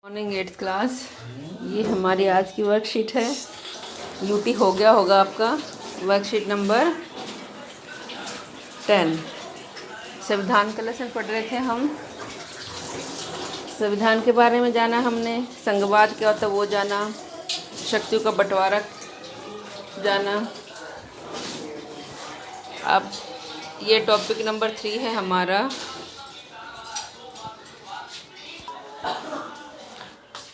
Morning 8th class. ये हमारी आज की वर्कशीट है। यूटी हो गया होगा आपका। Worksheet number 10। संविधान का लेसन पढ़ रहे थे हम। संविधान के बारे में जाना हमने, संघवाद क्या होता है वो जाना, शक्तियों का बंटवारा जाना। अब ये टॉपिक नंबर 3 है हमारा।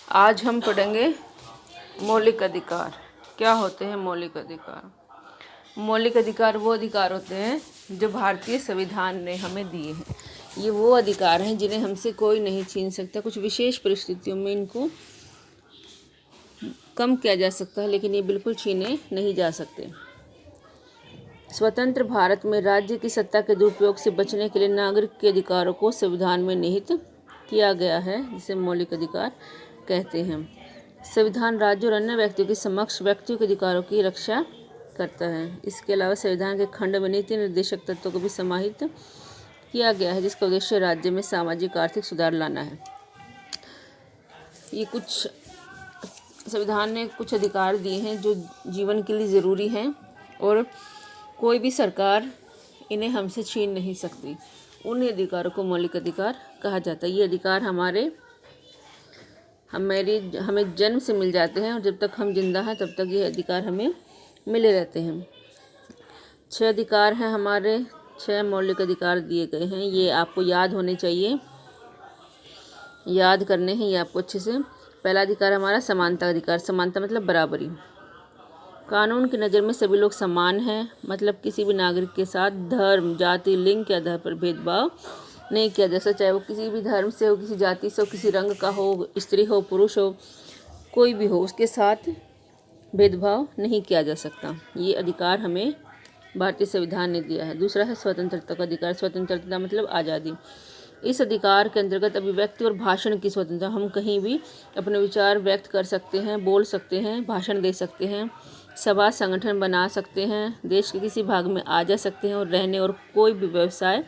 आज हम पढ़ेंगे मौलिक अधिकार। क्या होते हैं मौलिक अधिकार? मौलिक अधिकार वो अधिकार होते हैं जो भारतीय संविधान ने हमें दिए हैं। ये वो अधिकार हैं जिन्हें हमसे कोई नहीं छीन सकता। कुछ विशेष परिस्थितियों में इनको कम किया जा सकता है, लेकिन ये बिल्कुल छीने नहीं जा सकते। स्वतंत्र भारत में राज्य की सत्ता के दुरुपयोग से बचने के लिए नागरिक के अधिकारों को संविधान में निहित किया गया है, जिसे मौलिक अधिकार कहते हैं। संविधान राज्य और अन्य व्यक्तियों के समक्ष व्यक्तियों के अधिकारों की रक्षा करता है। इसके अलावा संविधान के खंड में नीति निर्देशक तत्वों को भी समाहित किया गया है, जिसका उद्देश्य राज्य में सामाजिक आर्थिक सुधार लाना है। ये कुछ संविधान ने कुछ अधिकार दिए हैं जो जीवन के लिए ज़रूरी हैं और कोई भी सरकार इन्हें हमसे छीन नहीं सकती। उन अधिकारों को मौलिक अधिकार कहा जाता है। ये अधिकार हमें जन्म से मिल जाते हैं और जब तक हम जिंदा हैं तब तक ये अधिकार हमें मिले रहते हैं। 6 अधिकार हैं हमारे, 6 मौलिक अधिकार दिए गए हैं। ये आपको याद होने चाहिए, याद करने हैं ये आपको अच्छे से। पहला अधिकार हमारा समानता अधिकार। समानता मतलब बराबरी। कानून की नज़र में सभी लोग समान हैं, मतलब किसी भी नागरिक के साथ धर्म, जाति, लिंग के आधार पर भेदभाव नहीं किया जा सकता। चाहे वो किसी भी धर्म से हो, किसी जाति से हो, किसी रंग का हो, स्त्री हो, पुरुष हो, कोई भी हो, उसके साथ भेदभाव नहीं किया जा सकता। ये अधिकार हमें भारतीय संविधान ने दिया है। दूसरा है स्वतंत्रता का अधिकार। स्वतंत्रता मतलब आज़ादी। इस अधिकार के अंतर्गत अभिव्यक्ति और भाषण की स्वतंत्रता। हम कहीं भी अपने विचार व्यक्त कर सकते हैं, बोल सकते हैं, भाषण दे सकते हैं, सभा संगठन बना सकते हैं, देश के किसी भाग में आ जा सकते हैं और रहने और कोई भी व्यवसाय,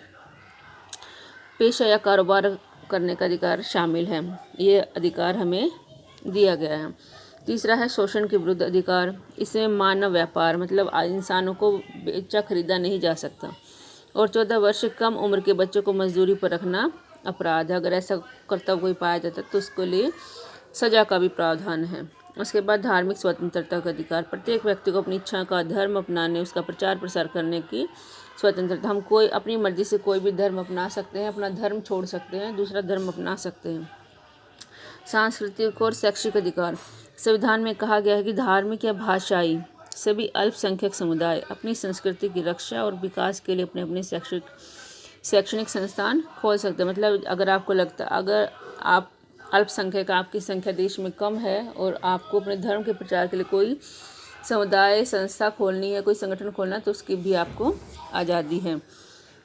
पेशा या कारोबार करने का अधिकार शामिल है। ये अधिकार हमें दिया गया है। तीसरा है शोषण के विरुद्ध अधिकार। इसमें मानव व्यापार मतलब इंसानों को बेचा खरीदा नहीं जा सकता। और 14 वर्ष से कम उम्र के बच्चों को मजदूरी पर रखना अपराध है। अगर ऐसा करता कोई पाया जाता है तो उसके लिए सजा का भी प्रावधान है। उसके बाद धार्मिक स्वतंत्रता का अधिकार। प्रत्येक व्यक्ति को अपनी इच्छा का धर्म अपनाने, उसका प्रचार प्रसार करने की स्वतंत्रता। हम कोई अपनी मर्जी से कोई भी धर्म अपना सकते हैं, अपना धर्म छोड़ सकते हैं, दूसरा धर्म अपना सकते हैं। सांस्कृतिक और शैक्षिक अधिकार। संविधान में कहा गया है कि धार्मिक या भाषाई सभी अल्पसंख्यक समुदाय अपनी संस्कृति की रक्षा और विकास के लिए अपने अपने शैक्षणिक संस्थान खोल सकते हैं। मतलब अगर आपको लगता अगर आप अल्पसंख्यक, आपकी संख्या देश में कम है और आपको अपने धर्म के प्रचार के लिए कोई समुदाय संस्था खोलनी है, कोई संगठन खोलना है, तो उसकी भी आपको आज़ादी है।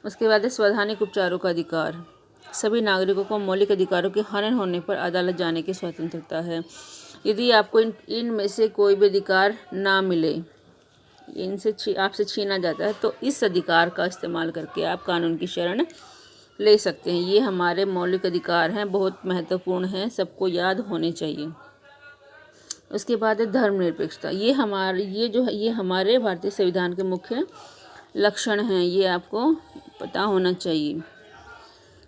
उसके बाद है संवैधानिक उपचारों का अधिकार। सभी नागरिकों को मौलिक अधिकारों के हनन होने पर अदालत जाने की स्वतंत्रता है। यदि आपको इनमें से कोई भी अधिकार ना मिले, इनसे आपसे छीना जाता है, तो इस अधिकार का इस्तेमाल करके आप कानून की शरण ले सकते हैं। ये हमारे मौलिक अधिकार हैं, बहुत महत्वपूर्ण हैं, सबको याद होने चाहिए। उसके बाद है धर्मनिरपेक्षता। ये हमारे भारतीय संविधान के मुख्य लक्षण हैं, ये आपको पता होना चाहिए।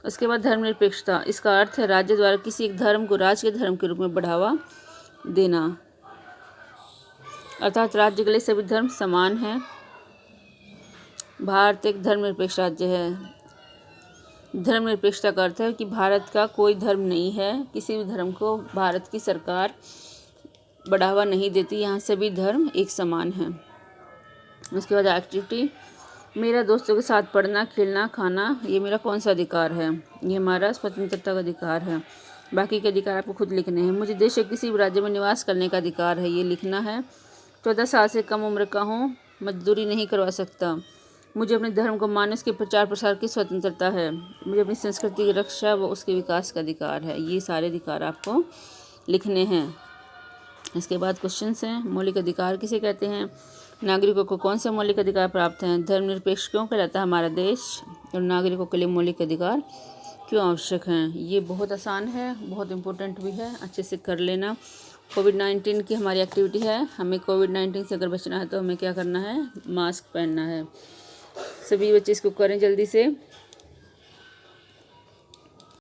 उसके बाद धर्मनिरपेक्षता, इसका अर्थ है राज्य द्वारा किसी एक धर्म को राज्य के धर्म के रूप में बढ़ावा देना, अर्थात राज्य के लिए सभी धर्म समान हैं। भारत एक धर्मनिरपेक्ष राज्य है। धर्मनिरपेक्षता का अर्थ है कि भारत का कोई धर्म नहीं है, किसी भी धर्म को भारत की सरकार बढ़ावा नहीं देती, यहाँ सभी धर्म एक समान हैं। उसके बाद एक्टिविटी। मेरा दोस्तों के साथ पढ़ना, खेलना, खाना, ये मेरा कौन सा अधिकार है? ये हमारा स्वतंत्रता का अधिकार है। बाकी के अधिकार आपको खुद लिखने हैं। मुझे देश के किसी भी राज्य में निवास करने का अधिकार है, ये लिखना है। 14 साल से कम उम्र का हूँ, मजदूरी नहीं करवा सकता। मुझे अपने धर्म को मानने, उसके प्रचार प्रसार की स्वतंत्रता है। मुझे अपनी संस्कृति की रक्षा व उसके विकास का अधिकार है। ये सारे अधिकार आपको लिखने हैं। इसके बाद क्वेश्चंस हैं। मौलिक अधिकार किसे कहते हैं? नागरिकों को कौन से मौलिक अधिकार प्राप्त हैं? धर्मनिरपेक्ष क्यों कहलाता है हमारा देश? और नागरिकों के लिए मौलिक अधिकार क्यों आवश्यक हैं। ये बहुत आसान है, बहुत इम्पोर्टेंट भी है, अच्छे से कर लेना। कोविड-19 की हमारी एक्टिविटी है। हमें कोविड-19 से अगर बचना है तो हमें क्या करना है, मास्क पहनना है। सभी बच्चे इसको करें जल्दी से।